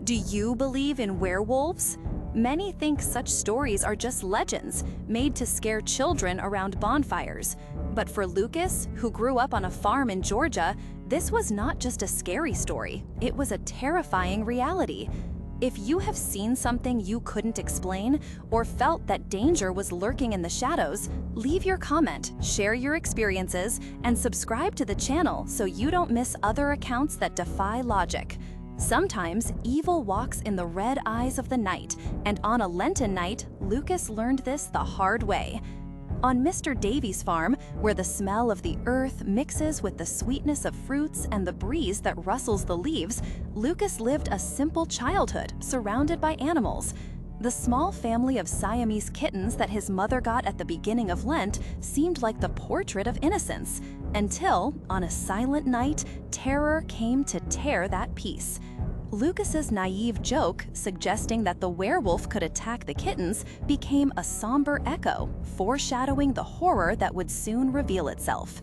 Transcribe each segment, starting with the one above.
Do you believe in werewolves? Many think such stories are just legends, made to scare children around bonfires. But for Lucas, who grew up on a farm in Georgia, this was not just a scary story, it was a terrifying reality. If you have seen something you couldn't explain, or felt that danger was lurking in the shadows, leave your comment, share your experiences, and subscribe to the channel so you don't miss other accounts that defy logic. Sometimes evil walks in the red eyes of the night, and on a Lenten night, Lucas learned this the hard way. On Mr. Davies' farm, where the smell of the earth mixes with the sweetness of fruits and the breeze that rustles the leaves, Lucas lived a simple childhood surrounded by animals. The small family of Siamese kittens that his mother got at the beginning of Lent seemed like the portrait of innocence, until, on a silent night, terror came to tear that peace. Lucas's naive joke, suggesting that the werewolf could attack the kittens, became a somber echo, foreshadowing the horror that would soon reveal itself.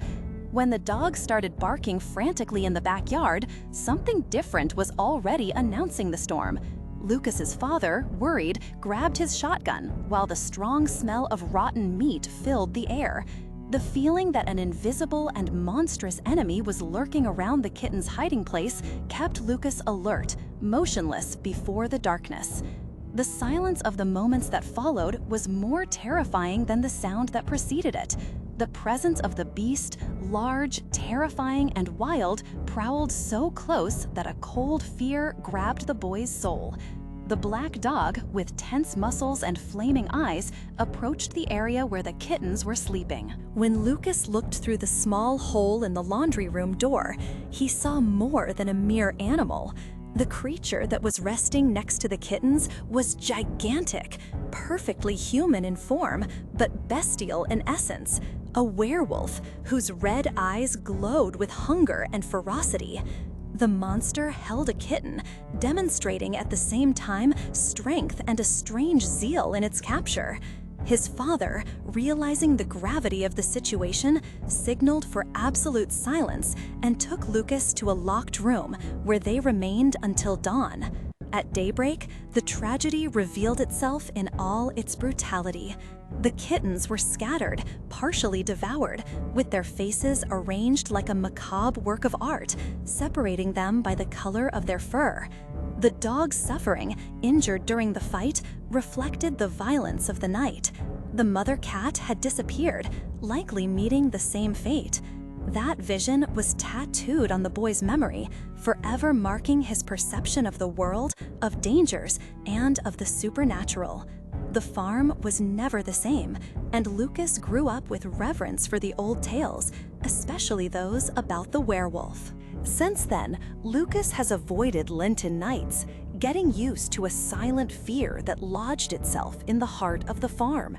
When the dog started barking frantically in the backyard, something different was already announcing the storm. Lucas's father, worried, grabbed his shotgun, while the strong smell of rotten meat filled the air. The feeling that an invisible and monstrous enemy was lurking around the kitten's hiding place kept Lucas alert, motionless before the darkness. The silence of the moments that followed was more terrifying than the sound that preceded it. The presence of the beast, large, terrifying, and wild, prowled so close that a cold fear grabbed the boy's soul. The black dog, with tense muscles and flaming eyes, approached the area where the kittens were sleeping. When Lucas looked through the small hole in the laundry room door, he saw more than a mere animal. The creature that was resting next to the kittens was gigantic, perfectly human in form, but bestial in essence. A werewolf whose red eyes glowed with hunger and ferocity. The monster held a kitten, demonstrating at the same time strength and a strange zeal in its capture. His father, realizing the gravity of the situation, signaled for absolute silence and took Lucas to a locked room where they remained until dawn. At daybreak, the tragedy revealed itself in all its brutality. The kittens were scattered, partially devoured, with their faces arranged like a macabre work of art, separating them by the color of their fur. The dog's suffering, injured during the fight, reflected the violence of the night. The mother cat had disappeared, likely meeting the same fate. That vision was tattooed on the boy's memory, forever marking his perception of the world, of dangers, and of the supernatural. The farm was never the same, and Lucas grew up with reverence for the old tales, especially those about the werewolf. Since then, Lucas has avoided Lenten nights, getting used to a silent fear that lodged itself in the heart of the farm.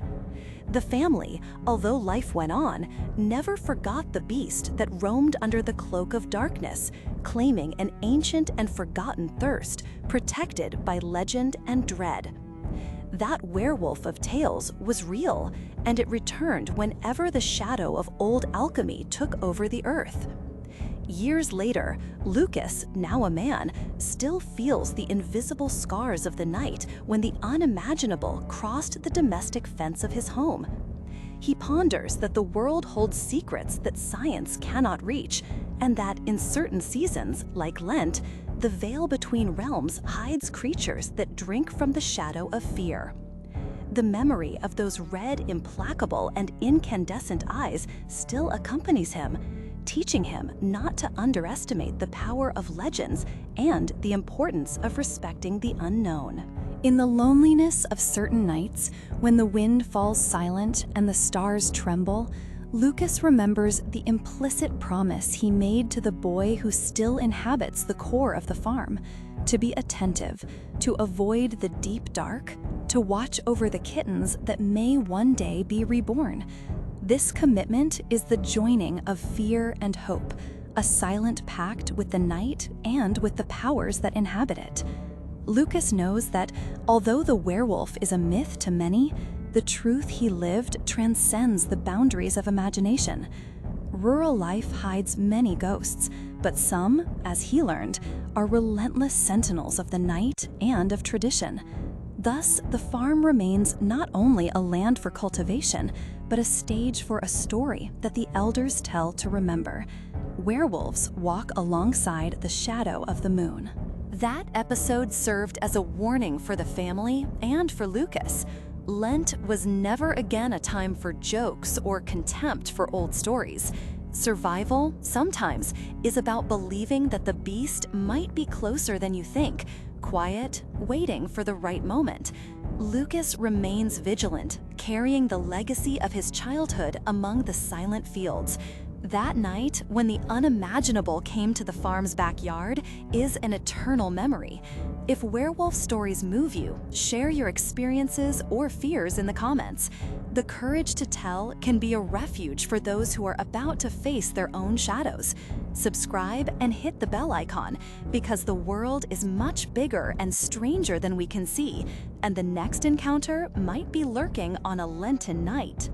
The family, although life went on, never forgot the beast that roamed under the cloak of darkness, claiming an ancient and forgotten thirst, protected by legend and dread. That werewolf of tales was real, and it returned whenever the shadow of old alchemy took over the earth. Years later, Lucas, now a man, still feels the invisible scars of the night when the unimaginable crossed the domestic fence of his home. He ponders that the world holds secrets that science cannot reach, and that in certain seasons, like Lent, the veil between realms hides creatures that drink from the shadow of fear. The memory of those red, implacable, and incandescent eyes still accompanies him, teaching him not to underestimate the power of legends and the importance of respecting the unknown. In the loneliness of certain nights, when the wind falls silent and the stars tremble, Lucas remembers the implicit promise he made to the boy who still inhabits the core of the farm, to be attentive, to avoid the deep dark, to watch over the kittens that may one day be reborn. This commitment is the joining of fear and hope, a silent pact with the night and with the powers that inhabit it. Lucas knows that, although the werewolf is a myth to many, the truth he lived transcends the boundaries of imagination. Rural life hides many ghosts, But some, as he learned, are relentless sentinels of the night and of tradition. Thus, the farm remains not only a land for cultivation, but a stage for a story that the elders tell to remember. Werewolves walk alongside the shadow of the moon. That episode served as a warning for the family and for Lucas. Lent was never again a time for jokes or contempt for old stories. Survival, sometimes, is about believing that the beast might be closer than you think, quiet, waiting for the right moment. Lucas remains vigilant, carrying the legacy of his childhood among the silent fields. That night, when the unimaginable came to the farm's backyard, is an eternal memory. If werewolf stories move you, share your experiences or fears in the comments. The courage to tell can be a refuge for those who are about to face their own shadows. Subscribe and hit the bell icon, because the world is much bigger and stranger than we can see, and the next encounter might be lurking on a Lenten night.